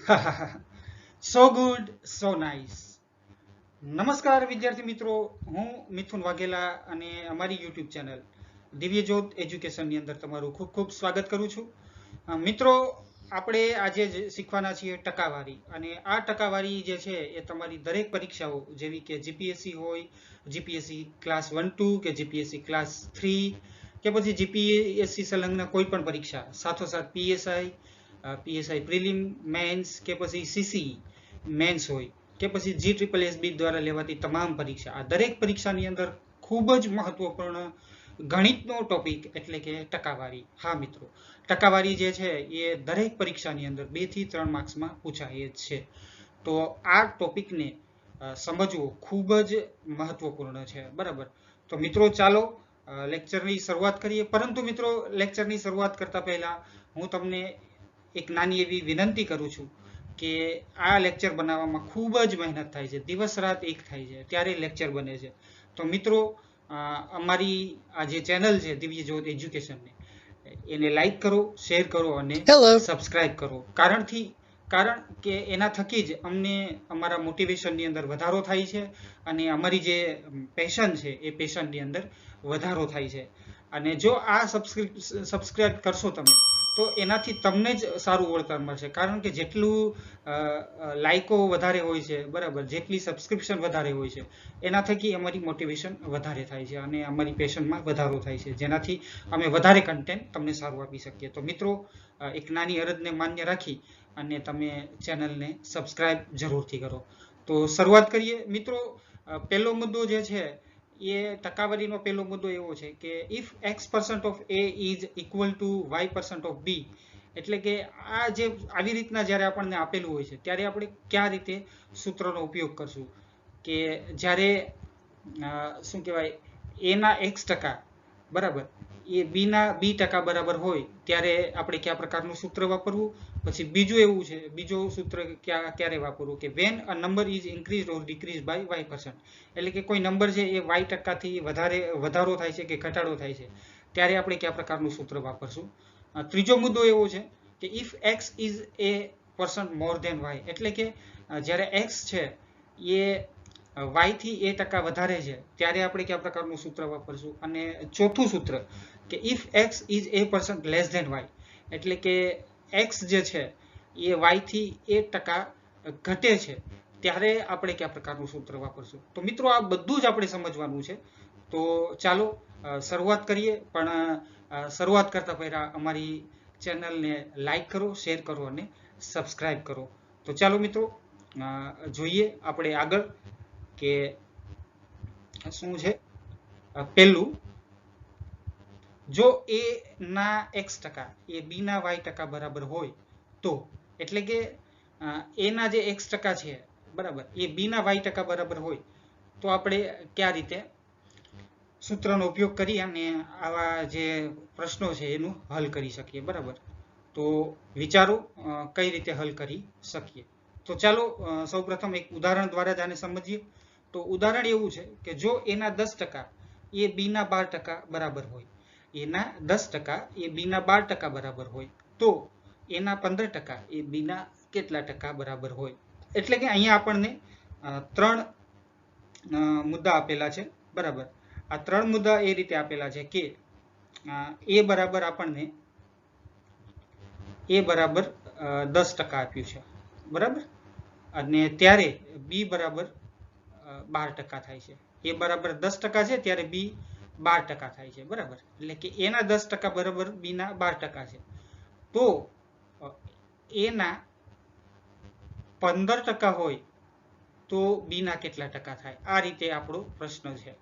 સો good સો nice. નમસ્કાર વિદ્યાર્થી મિત્રો, હું મિથુન વાઘેલા અને અમારી યુટ્યુબ ચેનલ દિવ્યજ્યોત એજ્યુકેશનની અંદર તમારું ખૂબ ખૂબ સ્વાગત કરું છું. મિત્રો, આપણે આજે જ શીખવાના છીએ ટકાવારી, અને આ ટકાવારી જે છે એ તમારી દરેક પરીક્ષાઓ જેવી કે જીપીએસસી હોય, જીપીએસસી ક્લાસ 1-2 કે જીપીએસસી ક્લાસ 3 કે પછી જીપીએસસી સંલગ્ન કોઈ પણ પરીક્ષા, સાથોસાથ પીએસઆઈ પ્રિલિમ, મેન્સ કે પછી સીસી મેન્સ હોય કે પછી GSSB દ્વારા લેવાતી તમામ પરીક્ષા, આ દરેક પરીક્ષાની અંદર ખૂબ જ મહત્વપૂર્ણ ગણિતનો ટોપિક એટલે કે ટકાવારી. હા મિત્રો, ટકાવારી જે છે એ દરેક પરીક્ષાની અંદર 2 થી 3 માર્ક્સમાં પૂછાય જ છે. તો આ ટોપિકને સમજવો ખૂબ જ મહત્વપૂર્ણ છે, બરાબર. તો મિત્રો ચાલો લેક્ચરની શરૂઆત કરીએ. પરંતુ મિત્રો, લેક્ચરની શરૂઆત કરતા પહેલા હું તમને એક નાની એવી વિનંતી કરું છું કે આ લેક્ચર બનાવવામાં ખૂબ જ મહેનત થાય છે, દિવસ રાત એક થાય છે ત્યારે લેક્ચર બને છે. તો મિત્રો, અમારી આ જે ચેનલ છે દિવ્યજ્યોત એજ્યુકેશનને, એને લાઈક કરો, શેર કરો અને સબસ્ક્રાઇબ કરો. કારણ કે એના થકી જ અમને અમારા મોટિવેશનની અંદર વધારો થાય છે અને અમારી જે પેશન છે એ પેશનની અંદર વધારો થાય છે. અને જો આ સબસ્ક્રાઇબ કરશો તમે, તો એનાથી તમને જ સારું વળતર મળશે. કારણ કે જેટલું લાઇકો વધારે હોય છે, બરાબર, જેટલી સબસ્ક્રિપ્શન વધારે હોય છે, એના થકી અમારી મોટિવેશન વધારે થાય છે અને અમારી પેશનમાં વધારો થાય છે, જેનાથી અમે વધારે કન્ટેન્ટ તમને સારું આપી શકીએ. તો મિત્રો, એક નાની અરજને માન્ય રાખી અને તમે ચેનલને સબસ્ક્રાઇબ જરૂરથી કરો. તો શરૂઆત કરીએ. મિત્રો, પહેલો મુદ્દો જે છે એ ટકાવારીનો પહેલો મુદ્દો એવો છે કે if x% of a is equal to y% of b, એટલે કે આ જે આવી રીતના જ્યારે આપણને આપેલું હોય છે ત્યારે આપણે કયા રીતે સૂત્રનો ઉપયોગ કરશું કે જ્યારે શું કહેવાય, એના x%, બરાબર, એ b% બરાબર હોય ત્યારે આપણે કયા પ્રકારનું સૂત્ર વાપરવું. પછી બીજું એવું છે, બીજું સૂત્ર ક્યારે વાપરવું કે when a number is increase or decrease by y%, એટલે કે કોઈ નંબર છે એ y%થી વધારો થાય છે કે ઘટાડો થાય છે ત્યારે આપણે કયા પ્રકારનું સૂત્ર વાપરશું. ત્રીજો મુદ્દો એવો છે કે if x is a % more than y, એટલે કે જ્યારે x છે એ y થી a% વધારે છે ત્યારે આપણે કયા પ્રકારનું સૂત્ર વાપરશું. અને ચોથું સૂત્ર કે if x is a% less than y, એટલે કે x જે છે એ y થી a% ઘટે છે ત્યારે આપણે કયા પ્રકારનું સૂત્ર વાપરશું. તો મિત્રો, આ બધું જ આપણે સમજવાનું છે. તો ચાલો શરૂઆત કરીએ. પણ શરૂઆત કરતા પહેલા અમારી ચેનલને લાઈક કરો, શેર કરો અને સબસ્ક્રાઇબ કરો. તો ચાલો મિત્રો, જોઈએ આપણે આગળ કે શું છે. પહેલું, જો a ના x% એ b ના y% બરાબર હોય તો, એટલે કે a ના જે x% છે, બરાબર, એ b ના y% બરાબર હોય તો આપણે કયા રીતે સૂત્રનો ઉપયોગ કરી અને આવા જે પ્રશ્નો છે એનું હલ કરી શકીએ, બરાબર. તો વિચારો કઈ રીતે હલ કરી શકીએ. તો ચાલો સૌપ્રથમ એક ઉદાહરણ દ્વારા જ આને સમજીએ. તો ઉદાહરણ એવું છે કે જો એના 10% એ b ના 12% બરાબર હોય, એના 10% એ b ના 12% બરાબર હોય, તો એના 15% એ b ના કેટલા ટકા બરાબર હોય. એટલે કે અહીંયા આપણને 3 મુદ્દા આપેલા છે, બરાબર. આ 3 મુદ્દા એ રીતે આપેલા છે કે a બરાબર આપણને a બરાબર 10% આપ્યું છે, બરાબર, અને ત્યારે b બરાબર 12% થાય છે. a બરાબર 10% છે ત્યારે b 12% થાય છે, બરાબર. એટલે કે એના 10% બરાબર b ના 12% છે. તો એના 15% હોય તો b ના કેટલા ટકા થાય. આ રીતે આપણો પ્રશ્ન છે,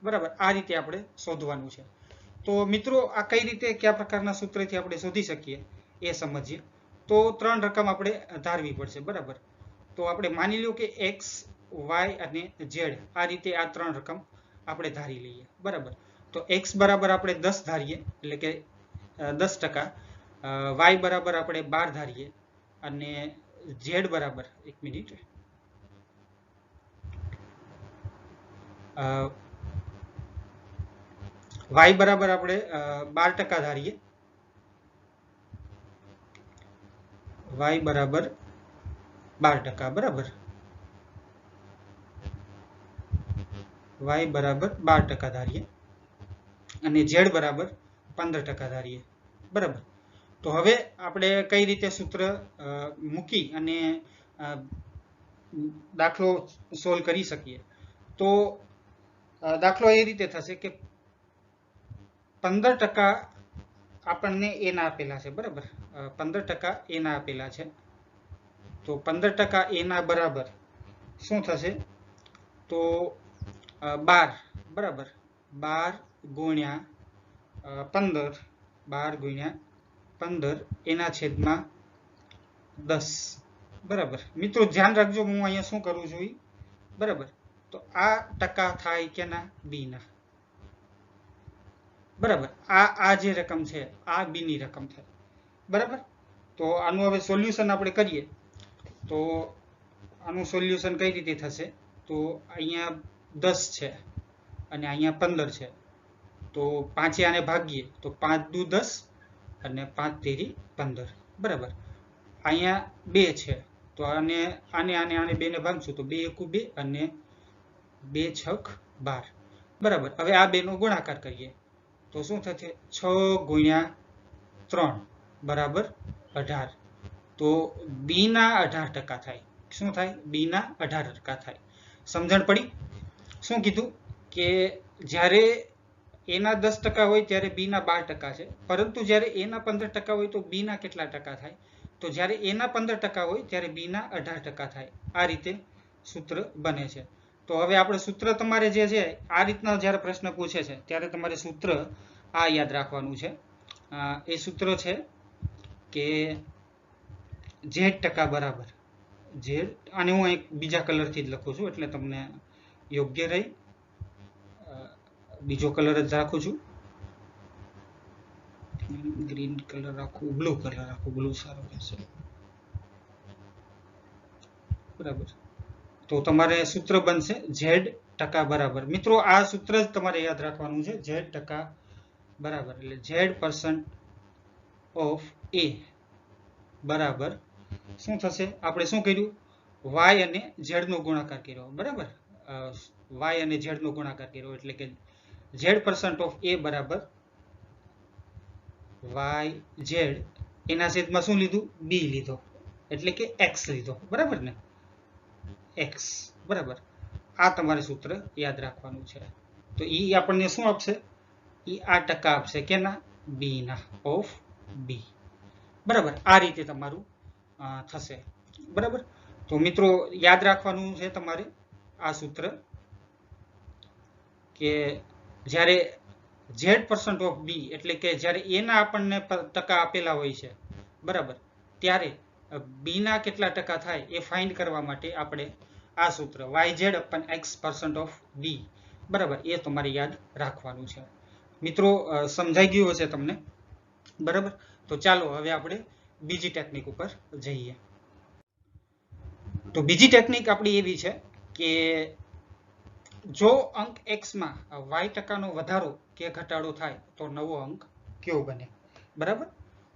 બરાબર. આ રીતે આપણે શોધવાનું છે. તો મિત્રો, આ કઈ રીતે, કયા પ્રકારના સૂત્રથી આપણે શોધી શકીએ એ સમજીએ. તો 3 રકમ આપણે ધારવી પડશે, બરાબર. તો આપણે માની લો કે x, y અને z, આ રીતે આ 3 રકમ આપણે ધારી લઈએ, બરાબર. તો x બરાબર આપણે 10 ધારીએ, એટલે કે 10%, y બરાબર આપણે 12 ધારીએ અને z બરાબર, એક મિનિટ, y બરાબર આપણે 12% ધારીએ, y બરાબર 12%, બરાબર. y બરાબર 12% ધારીએ અને z બરાબર 15% ધારીએ, બરાબર. તો હવે આપણે કઈ રીતે સૂત્ર મૂકી અને દાખલો સોલ્વ કરી શકીએ? તો દાખલો એ રીતે થશે કે 15% આપણને એના આપેલા છે, બરાબર. 15% એના આપેલા છે. તો 15% એના બરાબર શું થશે? તો 12, બરાબર. 12 ગુણ્યા 15, 12 ગુણ્યા 15 એના છેદમાં 10, બરાબર. મિત્રો ધ્યાન રાખજો, હું અહીંયા શું કરું છું, બરાબર. તો આ ટકા થાય કેના? બીના, બરાબર. આ જે રકમ છે આ બીની રકમ થાય, બરાબર. તો આનું હવે સોલ્યુશન આપણે કરીએ તો આનું સોલ્યુશન કઈ રીતે થશે? તો અહીંયા 10 છે અને અહીંયા 15 છે. તો 5 આને ભાગીએ તો 5 દુ 10 અને 5 તેરી 15, બરાબર. અહીંયા 2 છે તો આને આને 2 ને ભાગશું તો 2 એકુ 2 અને 2 છક 12, બરાબર. હવે આ 2 નો ગુણાકાર કરીએ તો શું થશે? 6 ગુણ્યા 3 બરાબર 18. તો બી ના 18% થાય. શું થાય? બી ના 18% થાય. સમજણ પડી? શું કીધું કે જ્યારે એના 10% હોય ત્યારે બી ના 12% છે, પરંતુ જ્યારે એના 15% હોય તો બી ના કેટલા ટકા થાય? તો જ્યારે એના 15% હોય ત્યારે બી ના 18% થાય. આ રીતે સૂત્ર બને છે. તો હવે આપણે સૂત્ર તમારે જે છે આ રીતના જ્યારે પ્રશ્ન પૂછે છે ત્યારે તમારે સૂત્ર આ યાદ રાખવાનું છે. એ સૂત્ર છે કે z% બરાબર z, આને હું એક બીજા કલરથી જ લખું છું એટલે તમને યોગ્ય રહે. બીજો કલર જ રાખું છું, ગ્રીન કલર રાખું, બ્લુ કલર રાખું, બ્લુ સારો રહેશે, બરાબર. તો તમારે સૂત્ર બનશે z% બરાબર. મિત્રો આ સૂત્ર જ તમારે યાદ રાખવાનું છે, z% બરાબર એટલે z% ઓફ a બરાબર શું થશે? આપણે શું કર્યું? y અને z નો ગુણાકાર કર્યો, બરાબર. y અને z નો ગુણાકાર કર્યો એટલે કે z% ઓફ a બરાબર y z એના છેદમાં શું લીધું? b લીધો એટલે કે x લીધો, બરાબર ને? x, બરાબર. આ તમારે સૂત્ર યાદ રાખવાનું છે. તો ઈ આપણને શું આપશે? ઈ આ ટકા આપશે કેના? બી ના, ઓફ બી, બરાબર. આ રીતે તમારું થશે, બરાબર. તો મિત્રો યાદ રાખવાનું છે તમારે આ સૂત્ર કે જ્યારે z% ઓફ બી એટલે કે જ્યારે એના આપણને ટકા આપેલા હોય છે, બરાબર, ત્યારે બી ના કેટલા ટકા થાય એ ફાઇન્ડ કરવા માટે આપણે આ સૂત્ર yz/x% ઓફ બી, બરાબર, એ તમારે યાદ રાખવાનું છે. મિત્રો સમજાઈ ગયું હશે તમને, બરાબર. તો ચાલો હવે આપણે બીજી ટેકનિક ઉપર જઈએ. તો બીજી ટેકનિક આપણી એવી છે કે જો અંક x માં y% નો વધારો કે ઘટાડો થાય તો નવો અંક કયો બને? બરાબર.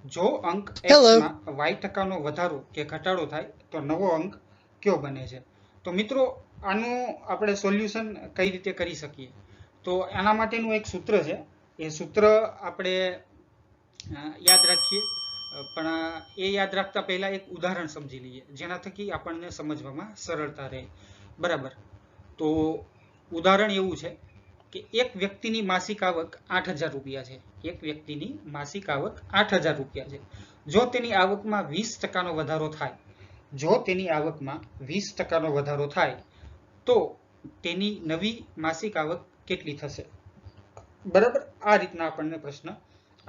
જો અંક x માં y% નો વધારો કે ઘટાડો થાય તો નવો અંક કયો બને છે? તો મિત્રો આનું આપણે સોલ્યુશન કઈ રીતે કરી શકીએ? તો આના માટેનું એક સૂત્ર છે. એ સૂત્ર આપણે યાદ રાખીએ, પણ એ યાદ રાખતા પહેલા એક ઉદાહરણ સમજી લઈએ જેના થકી આપણને સમજવામાં સરળતા રહે, બરાબર. તો ઉદાહરણ એવું છે કે એક વ્યક્તિની માસિક આવક 8,000 રૂપિયા છે. એક વ્યક્તિની માસિક આવક 8,000 રૂપિયા છે. જો તેની આવકમાં 20% નો વધારો થાય, જો તેની આવકમાં 20% નો વધારો થાય તો તેની નવી માસિક આવક કેટલી થશે? બરાબર. આ રીતના આપણને પ્રશ્ન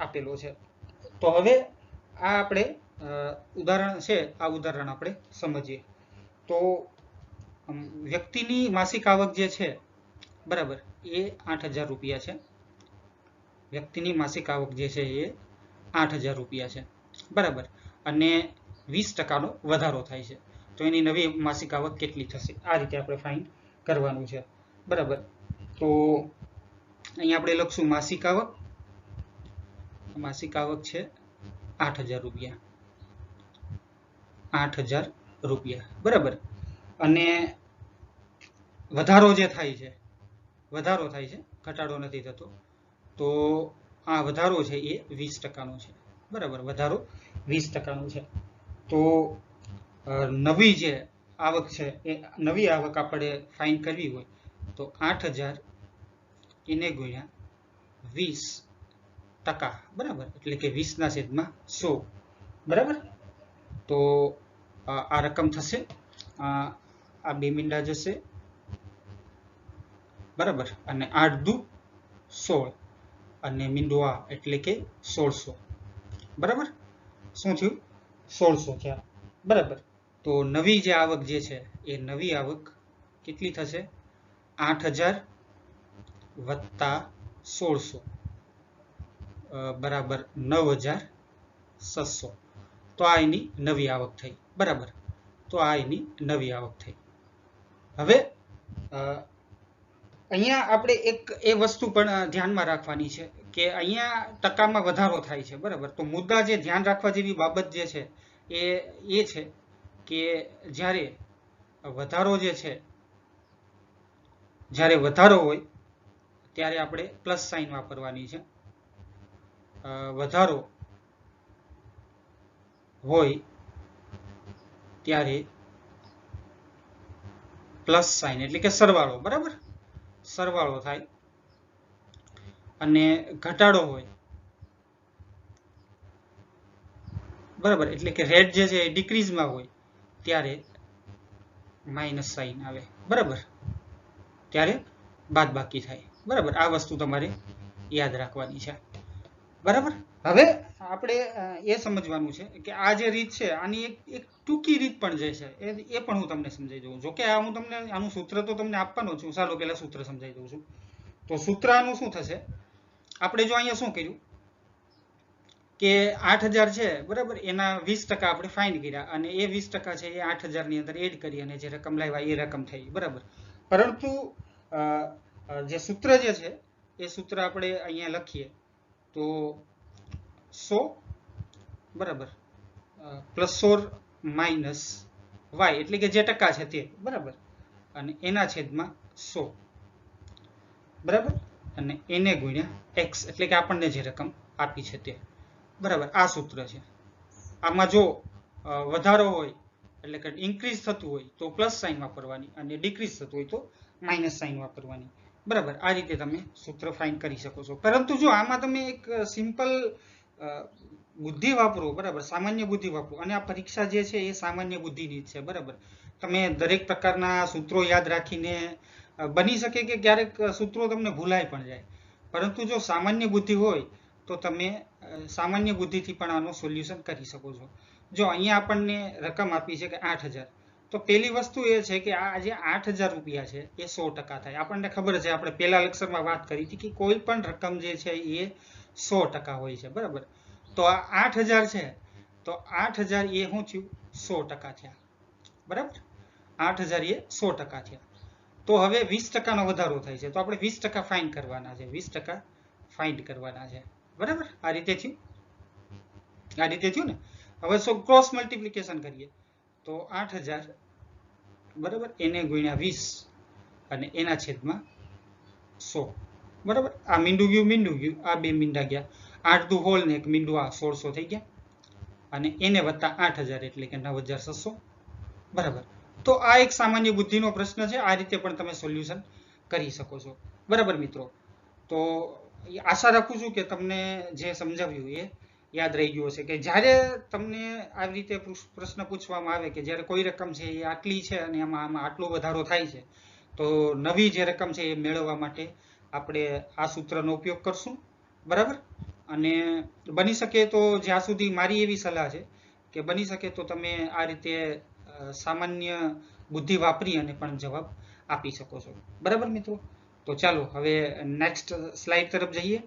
આપેલો છે. તો હવે આ આપણે ઉદાહરણ છે, આ ઉદાહરણ આપણે સમજીએ. તો વ્યક્તિની માસિક આવક જે છે, બરાબર, એ 8,000 રૂપિયા છે. વ્યક્તિની માસિક આવક જે છે એ 8,000 રૂપિયા છે, બરાબર, અને 20% નો વધારો થાય છે તો એની નવી માસિક આવક કેટલી થશે? આ રીતે આપણે ફાઇન્ડ કરવાનું છે, બરાબર. તો અહીંયા આપણે લખશું માસિક આવક. માસિક આવક છે 8,000 રૂપિયા, 8,000 રૂપિયા, બરાબર. અને વધારો જે થાય છે, વધારો થાય છે, ઘટાડો નથી થતો, તો આ વધારો છે એ 20%નો છે, બરાબર. વધારો 20%નો છે. તો નવી જે આવક છે એ નવી આવક આપણે ફાઇન્ડ કરવી હોય તો 8,000 એને ગુણ્યા 20%, બરાબર, એટલે કે 20/100, બરાબર. તો આ રકમ થશે, આ 2 મીંડા જશે, બરાબર, અને 8 દુ 16 અને મીંડું આ એટલે કે 1600, બરાબર. શું થયું? 1600 થયા, બરાબર. તો નવી જે આવક જે છે એ નવી આવક કેટલી થશે? 8,000 વત્તા 1600 બરાબર 9,600. તો આ એની નવી આવક થઈ, બરાબર. તો આ એની નવી આવક થઈ. હવે અહીંયા આપણે એક એ વસ્તુ પણ ધ્યાનમાં રાખવાની છે કે અહીંયા ટકામાં વધારો થાય છે, બરાબર. તો મુદ્દા જે ધ્યાન રાખવા જેવી બાબત જે છે એ છે કે જ્યારે વધારો જે છે, જ્યારે વધારો હોય ત્યારે આપણે પ્લસ સાઇન વાપરવાની છે. વધારો હોય ત્યારે પ્લસ સાઇન એટલે કે સરવાળો, બરાબર, સરવાળો થાય. અને ઘટાડો હોય, બરાબર, એટલે કે રેટ જે છે એ ડિક્રીઝમાં હોય ત્યારે માઇનસ સાઇન આવે, બરાબર, ત્યારે બાદબાકી થાય, બરાબર. આ વસ્તુ તમારે યાદ રાખવાની છે, બરાબર. હવે આપણે એ સમજવાનું છે કે આ જે રીત છે આની એક ટૂંકી રીત પણ જે છે એ પણ હું તમને સમજાવી દઉં. જો કે હું તમને આનું સૂત્ર તો તમને આપવાનો છું, ચાલો પહેલા સૂત્ર સમજાવી દઉં છું. તો સૂત્ર આનું શું થશે? આપણે જો અહીંયા શું કર્યું કે 8,000 છે, બરાબર, એના 20% આપણે ફાઇન્ડ કર્યા અને એ 20% છે એ 8,000 ની અંદર એડ કરી અને જે રકમ લાવ્યા એ રકમ થઈ, બરાબર. પરંતુ જે સૂત્ર જે છે એ સૂત્ર આપણે અહીંયા લખીએ તો 100, બરાબર, પ્લસ 100 માઇનસ વાય એટલે કે જે ટકા છે તે, બરાબર, અને એના છેદમાં 100, બરાબર, અને એને ગુણ્યા એક્સ એટલે કે આપણને જે રકમ આપી છે તે, બરાબર. આ સૂત્ર છે. આમાં જો વધારો હોય એટલે કે ઇન્ક્રીઝ થતું હોય તો પ્લસ સાઇન વાપરવાની અને ડિક્રીઝ થતું હોય તો માઇનસ સાઇન વાપરવાની, બરાબર. આ રીતે તમે સૂત્ર ફાઇન્ડ કરી શકો છો. પરંતુ જો આમાં તમે એક સિમ્પલ બુદ્ધિ વાપરો, બરાબર, સામાન્ય બુદ્ધિ વાપરો, અને આ પરીક્ષા જે છે એ સામાન્ય બુદ્ધિની જ છે, બરાબર. તમે દરેક પ્રકારના સૂત્રો યાદ રાખીને બની શકે કે ક્યારેક સૂત્રો તમને ભૂલાય પણ જાય, પરંતુ જો સામાન્ય બુદ્ધિ હોય તો તમે સામાન્ય બુદ્ધિથી પણ આનું સોલ્યુશન કરી શકો છો. જો અહીંયા આપણને રકમ આપી છે કે 8,000, તો પહેલી વસ્તુ એ છે કે આ જે 8,000 રૂપિયા છે એ 100% થાય. આપણને ખબર છે, આપણે પહેલા લેક્ચરમાં વાત કરી હતી કે કોઈ પણ રકમ જે છે એ 100% હોય છે, બરાબર. તો આ 8,000 છે તો 8,000 એ શું થયું? 100% થયા, બરાબર. 8,000 એ 100% થયા. તો હવે 20%નો વધારો થાય છે તો આપણે 20% ફાઇન્ડ કરવાના છે, 20% ફાઇન્ડ કરવાના છે, બરાબર. આ રીતે થયું, આ રીતે થયું ને. હવે ક્રોસ મલ્ટિપ્લિકેશન કરીએ તો 8,000, બરાબર, એને ગુણ્યા 20 અને એના છેદમાં 100, બરાબર. આ મીંડું ગયું, આ 2 મીંડા ગયા, 8 દુ 16 ને એક મીંડું આ 1600 થઈ ગયા અને એને વત્તા 8,000 એટલે કે 9,600, બરાબર. તો આ એક સામાન્ય બુદ્ધિનો પ્રશ્ન છે. આ રીતે પણ તમે સોલ્યુશન કરી શકો છો, બરાબર મિત્રો. તો આશા રાખું છું કે તમને જે સમજાવ્યું એ યાદ રહી ગયું હશે કે જ્યારે તમને આવી રીતે પ્રશ્ન પૂછવામાં આવે કે જ્યારે કોઈ રકમ છે એ આટલી છે અને આમાં આટલો વધારો થાય છે, તો નવી જે રકમ છે એ મેળવવા માટે આપણે આ સૂત્રનો ઉપયોગ કરશું, બરાબર. અને બની શકે તો જ્યાં સુધી મારી એવી સલાહ છે કે બની શકે તો તમે આ રીતે સામાન્ય બુદ્ધિ વાપરી અને પણ જવાબ આપી શકો છો, બરાબર મિત્રો. તો ચાલો હવે નેક્સ્ટ સ્લાઇડ તરફ જઈએ.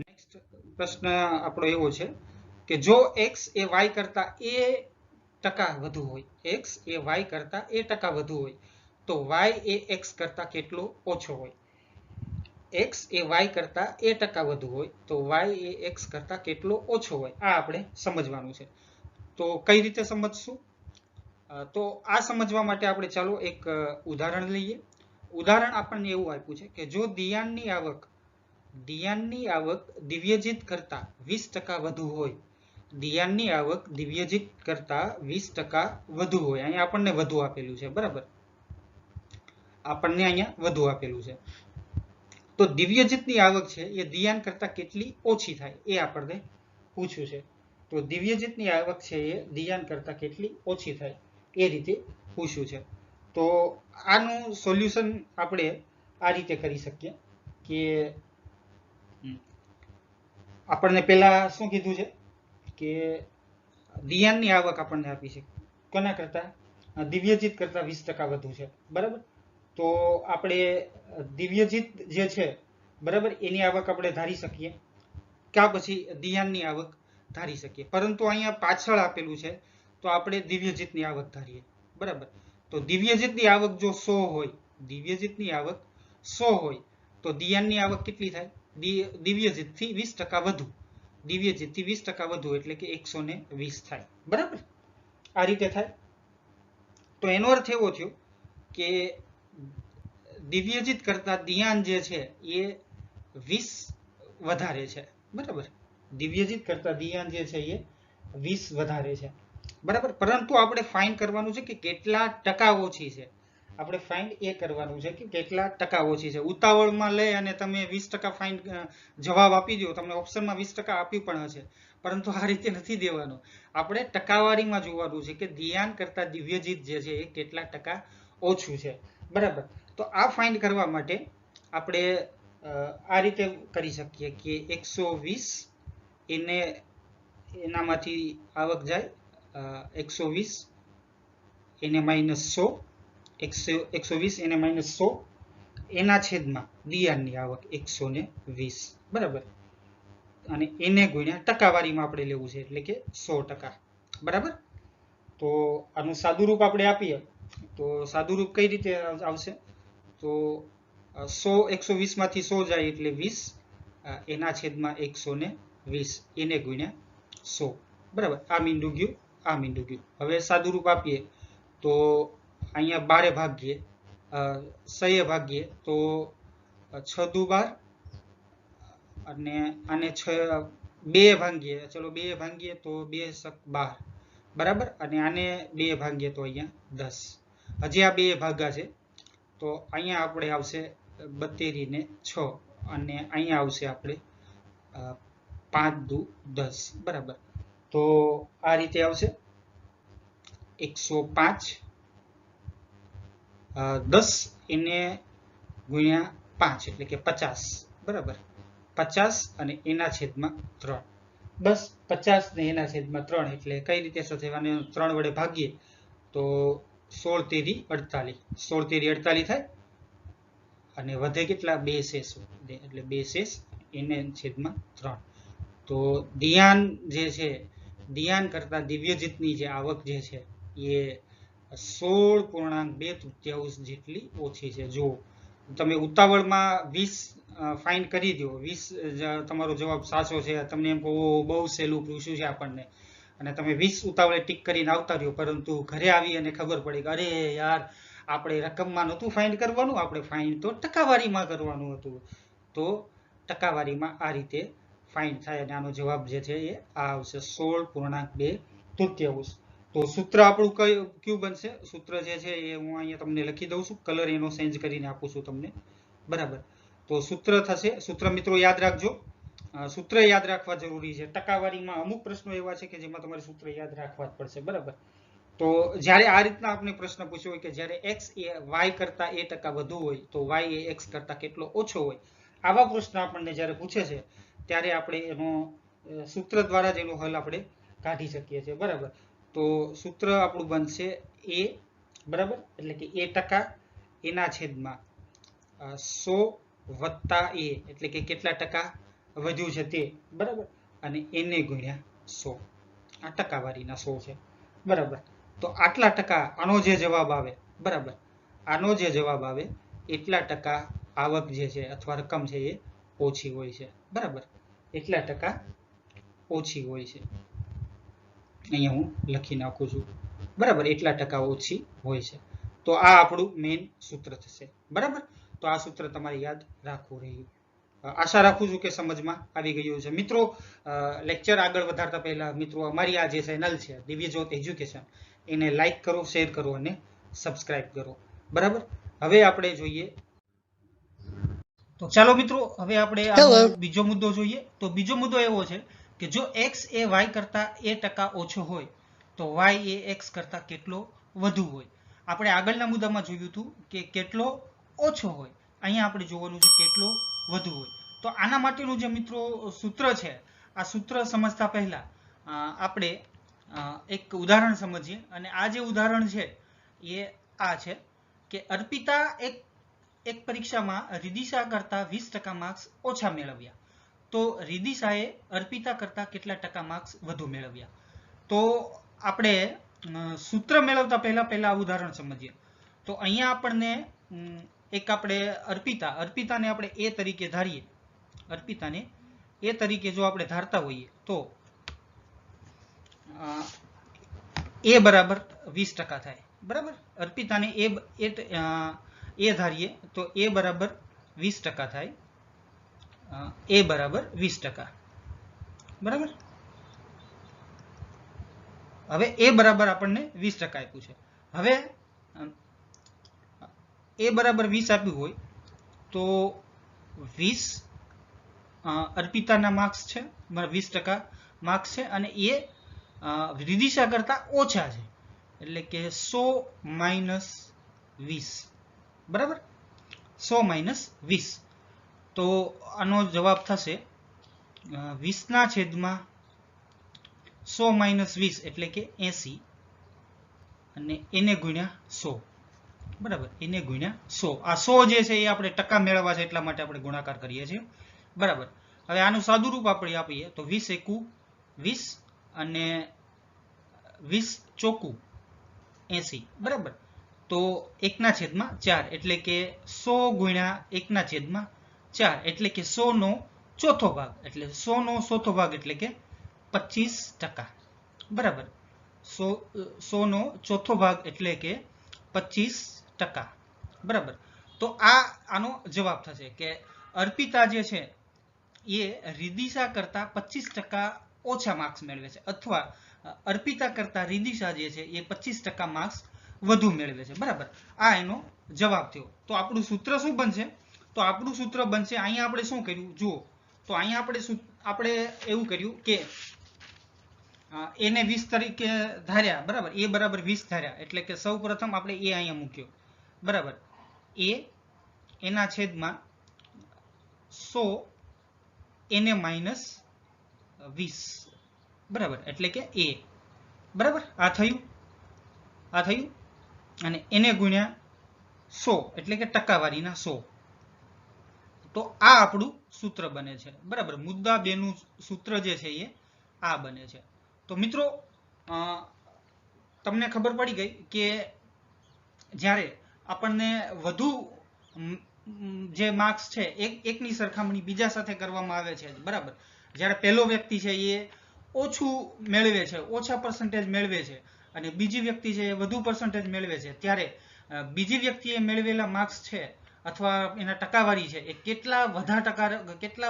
નેક્સ્ટ પ્રશ્ન આપણો એવો છે કે જો x એ y કરતા a% વધુ હોય, x એ y કરતા a% વધુ હોય તો y એ x કરતા કેટલો ઓછો હોય. x એ y કરતા a% વધુ હોય તો y એ x કરતા કેટલો ઓછો હોય. આ આપણે સમજવાનું છે. તો કઈ રીતે સમજશું? તો આ સમજવા માટે આપણે ચાલો એક ઉદાહરણ લઈએ. ઉદાહરણ આપણને એવું આપ્યું છે કે જો દિયાનની આવક દિવ્યજીત કરતા 20% વધુ હોય, દિયાનની આવક દિવ્યજીત કરતા 20% વધુ હોય, અહીંયા આપણને વધુ આપેલું છે, બરાબર, આપણને અહીંયા વધુ આપેલું છે, તો દિવ્યજીતની આવક છે એ દિયાન કરતા કેટલી ઓછી થાય એ આપણને પૂછ્યું છે. તો દિવ્યજીતની આવક છે એ દિયાન કરતા કેટલી ઓછી થાય એ રીતે પૂછ્યું છે. તો આનું સોલ્યુશન આપણે આ રીતે કરી શકીએ કે આપણને પહેલા શું કીધું છે કે દિયાનની આવક આપણને આપી છે, કોના કરતા? દિવ્યજીત કરતા 20% વધુ છે, બરાબર. તો આપણે દિવ્યજીત જે છે, બરાબર, એની આવક આપણે ધારી શકીએ, ક્યાં પછી દિયાનની આવક ધારી શકીએ, પરંતુ અહીંયા પાછળ આપેલું છે તો આપણે દિવ્યજીતની આવક ધારીએ, બરાબર. તો દિવ્યજીતની આવક જો 100 હોય, દિવ્યજીતની આવક 100 હોય તો દિયાનની આવક કેટલી થાય? દિવ્યજીતથી 20% વધુ, દિવ્યજીતથી 20% વધુ એટલે કે 120 થાય, બરાબર. આ રીતે થાય. તો એનો અર્થ એવો થયો કે દિવ્યજીત કરતા દિયાન જે છે એ 20 વધારે છે, બરાબર. દિવ્યજીત કરતા દિયાન જે છે એ 20 વધારે છે, બરાબર. પરંતુ આપણે ફાઇન્ડ કરવાનું છે કે કેટલા ટકા ઓછી છે, આપણે ફાઇન્ડ એ કરવાનું છે કે કેટલા ટકા ઓછી છે. ઉતાવળમાં લઈ અને તમે 20% ફાઇન્ડ જવાબ આપી દો, તમને ઓપ્શનમાં 20% આપ્યું પણ હશે, પરંતુ આ રીતે નથી દેવાનું. આપણે ટકાવારીમાં જોવાનું છે કે દિયાન કરતા દિવ્યજીત જે છે એ કેટલા ટકા ઓછું છે, બરાબર. તો આ ફાઇન્ડ કરવા માટે આપણે આ રીતે કરી શકીએ કે 120 એનામાંથી આવક જાય 120 એને -100, 120 એને -100 એના છેદમાં દિયાનની આવક 120, બરાબર. અને એને ગુણ્યા ટકાવારીમાં આપણે લેવું છે એટલે કે 100%, બરાબર. તો આનું સાદું રૂપ આપણે આપીએ તો સાદું રૂપ કઈ રીતે આવશે? તો 120 માંથી 100 જાય એટલે 20, એના છેદમાં 120 એને ગુણ્યા 100, બરાબર. આ મીંડું ગયું, આ મીંડું ગયું. હવે સાદું રૂપ આપીએ તો અહીંયા 12 ભાગીએ, 6 ભાગીએ તો 6 દુ 12, અને આને 2 ભાંગીએ, ચલો 2 ભાંગીએ તો 2 સક 12, બરાબર. અને આને 2 ભાંગીએ તો અહીંયા 10. હજી આ 2 ભાગા છે તો અહીંયા આપણે આવશે 72 ને 6, અને અહીંયા આવશે આપણે 5 દુ 10, બરાબર. તો આ રીતે આવશે 105, 10 એને ગુણ્યા 5 એટલે કે 50, બરાબર. 50 અને એના છેદમાં 3, બસ 50 ને એના છેદમાં 3 એટલે કઈ રીતે થશે? 3 વડે ભાગીએ તો 16 તેરી 48, 16 તેરી 48 થાય, અને વધે કેટલા? 2 શેષ, એટલે 2 શેષ એને છેદમાં 3. તો દિયાન જે છે, દિયાન કરતા દિવ્યજીતની જે આવક જે છે એ 16.2 જેટલી ઓછી છે. જો તમે ઉતાવળમાં 20 ફાઇન્ડ કરી દો, 20 તમારો જવાબ સાચો છે, તમને એમ બહુ સહેલું પૂછ્યું છે આપણને, અને તમે 20 ઉતાવળે ટીક કરીને આવતા રહ્યો, પરંતુ ઘરે આવી અને ખબર પડી કે અરે યાર, આપણે રકમમાં નહોતું ફાઇન્ડ કરવાનું, આપણે ફાઇન્ડ તો ટકાવારીમાં કરવાનું હતું. તો ટકાવારીમાં આ રીતે ફાઇન્ડ થાય અને આનો જવાબ જે છે એ આ આવશે 16.2. તો સૂત્ર આપણું કયું બનશે? સૂત્ર જે છે એ હું અહીંયા તમને લખી દઉં છું, કલર એનો ચેન્જ કરીને આપું છું તમને, બરાબર. તો સૂત્ર થશે, સૂત્ર મિત્રો યાદ રાખજો, સૂત્ર યાદ રાખવા જરૂરી છે. ટકાવારીમાં અમુક પ્રશ્નો એવા છે કે જેમાં તમારે સૂત્ર યાદ રાખવા જ પડશે, બરાબર. તો જ્યારે આ રીતના આપણે પ્રશ્ન પૂછ્યો હોય કે જ્યારે x એ y કરતા a ટકા વધુ હોય તો y એ x કરતા કેટલો ઓછો હોય, આવા પ્રશ્ન આપણને જ્યારે પૂછે છે ત્યારે આપણે એનો સૂત્ર દ્વારા જ એનો હલ આપણે કાઢી શકીએ છીએ, બરાબર. તો સૂત્ર આપણું બનશે a, બરાબર, એટલે કે a ટકા એના છેદમાં 100 વત્તા a એટલે કે કેટલા ટકા વધ્યું છે તે, બરાબર, અને એને ગુણ્યા 100, આ ટકાવારીના 100 છે, બરાબર. તો આટલા ટકા આનો જે જવાબ આવે, બરાબર, આનો જે જવાબ આવે એટલા ટકા આવક જે છે અથવા રકમ છે એ ઓછી હોય છે, બરાબર, એટલા ટકા ઓછી હોય છે. અહીંયા હું લખી નાખું છું. બરાબર, એટલા ટકા ઓછી હોય છે. તો આ આપણું મેઇન સૂત્ર થશે. બરાબર, તો આ સૂત્ર તમારે યાદ રાખવું રહ્યું. આશા રાખું છું કે સમજમાં આવી ગયું છે. મિત્રો, લેક્ચર આગળ વધારતા પહેલા મિત્રો, અમારી આ જે ચેનલ છે દિવ્યજ્યોત એજ્યુકેશન, એને લાઈક કરો, શેર કરો અને સબસ્ક્રાઇબ કરો. બરાબર, હવે આપણે જોઈએ. તો ચાલો મિત્રો, હવે આપણે આનો બીજો મુદ્દો જોઈએ. તો બીજો મુદ્દો એવો છે કે જો x એ y કરતા a ટકા ઓછો હોય તો y એ x કરતા કેટલો વધુ હોય. આપણે આગળના મુદ્દામાં જોયું હતું કે કેટલો ઓછો હોય, અહીંયા આપણે જોવાનું છે કેટલો વધુ હોય. તો આના માટેનું જે મિત્રો સૂત્ર છે, આ સૂત્ર સમજતા પહેલા આપણે એક ઉદાહરણ સમજીએ. અને આ જે ઉદાહરણ છે એ આ છે કે અર્પિતા એક પરીક્ષામાં રિદિશા કરતા 20% માર્ક્સ ઓછા મેળવ્યા. તો રિદિશાએ અર્પિતા કરતા કેટલા ટકા માર્ક્સ વધુ મેળવ્યા. તો આપણે સૂત્ર મેળવતા પહેલા ઉદાહરણ સમજીએ. તો અહીંયા આપણને એક આપણે અર્પિતાને આપણે એ તરીકે ધારીએ. અર્પિતાને એ તરીકે જો આપણે ધારતા હોઈએ તો એ બરાબર 20% થાય. બરાબર, અર્પિતાને એ ધારીએ તો એ બરાબર 20% થાય. એ બરાબર 20%. બરાબર, હવે એ બરાબર આપણને 20% આપ્યું છે. હવે એ બરાબર 20 આપ્યું હોય તો 20 અર્પિતાના માર્ક્સ છે, 20% માર્ક્સ છે, અને એ રિદિશા કરતા ઓછા છે, એટલે કે 100 - 20. બરાબર, 100 - 20. તો આનો જવાબ થશે 20/100 - 20 એટલે કે 80, અને એને ગુણ્યા 100. બરાબર, એને ગુણ્યા 100. આ 100 જે છે એ આપણે ટકા મેળવવા છે એટલા માટે આપણે ગુણાકાર કરીએ છીએ. બરાબર, હવે આનું સાદું રૂપ આપણે આપીએ તો 20 એકુ 20 અને 20 ચોકુ 80. બરાબર, તો 1/4 એટલે કે 100 ગુણ્યા 1/4 એટલે કે 100 નો ચોથો ભાગ, એટલે 100 નો ચોથો ભાગ એટલે કે 25%. બરાબર, 100 નો ચોથો ભાગ એટલે કે 25%. બરાબર, તો આનો જવાબ થશે કે અર્પિતા જે છે એ રિદિશા કરતા 25% ઓછા માર્ક્સ મેળવે છે, અથવા અર્પિતા કરતા રિદિશા જે છે એ 25% માર્ક્સ વધુ મેળવે છે. બરાબર, આ એનો જવાબ થયો. તો આપણું સૂત્ર શું બનશે? તો આપણું સૂત્ર બનશે, અહીંયા આપણે શું કર્યું જુઓ. તો અહીંયા આપણે એવું કર્યું કે એને 20 તરીકે ધાર્યા. બરાબર, એ બરાબર 20 ધાર્યા, એટલે કે સૌ પ્રથમ આપણે એ અહીંયા મૂક્યો. બરાબર, એના છેદમાં 100 એને -20. બરાબર, એટલે કે એ. બરાબર, આ થયું. અને એને ગુણ્યા 100 એટલે કે ટકાવારીના 100. તો આ આપણું સૂત્ર બને છે. બરાબર, મુદ્દા 2 નું સૂત્ર જે છે એ આ બને છે. તો મિત્રો, તમને ખબર પડી ગઈ કે જ્યારે આપણને વધુ જે માર્ક્સ છે એકની સરખામણી બીજા સાથે કરવામાં આવે છે. બરાબર, જ્યારે પહેલો વ્યક્તિ છે એ ઓછું મેળવે છે, ઓછા પર્સન્ટેજ મેળવે છે, અને બીજી વ્યક્તિ છે એ વધુ પર્સન્ટેજ મેળવે છે, ત્યારે બીજી વ્યક્તિએ મેળવેલા માર્ક્સ છે અથવા એના ટકાવારી છે એ કેટલા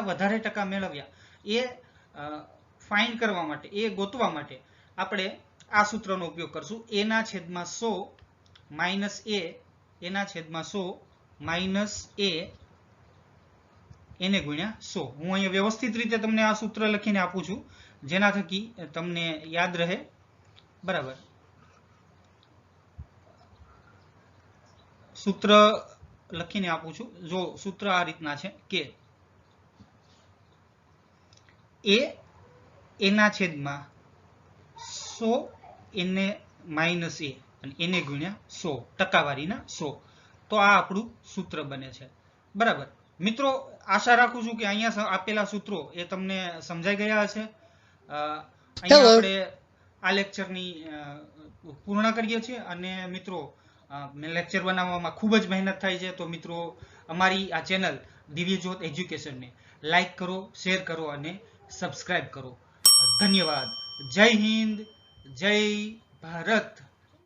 વધારે ટકા મેળવ્યા એ ફાઇન્ડ કરવા માટે, એ ગોતવા માટે આપણે આ સૂત્રનો ઉપયોગ કરશું. એના છેદમાં 100 - a, એના છેદમાં 100 - a એને ગુણ્યા 100. હું અહીંયા વ્યવસ્થિત રીતે તમને આ સૂત્ર લખીને આપું છું જેના થકી તમને યાદ રહે. બરાબર, સૂત્ર લખીને આપું છું. જો સૂત્ર આ રીતના છે કે એના છેદમાં 100 એને -a અને એને ગુણ્યા 100, ટકાવારીના 100. તો આ આપણું સૂત્ર બને છે. બરાબર મિત્રો, આશા રાખું છું કે અહીંયા આપેલા સૂત્રો એ તમને સમજાઈ ગયા હશે. અહીંયા આપણે આ લેક્ચરની પૂર્ણ કરીએ છીએ. અને મિત્રો, લેક્ચર બનાવવામાં ખૂબ જ મહેનત થાય છે. તો મિત્રો, અમારી આ ચેનલ દિવ્યજ્યોત એજ્યુકેશનને લાઈક કરો, શેર કરો અને સબસ્ક્રાઇબ કરો. ધન્યવાદ. જય હિન્દ, જય ભારત.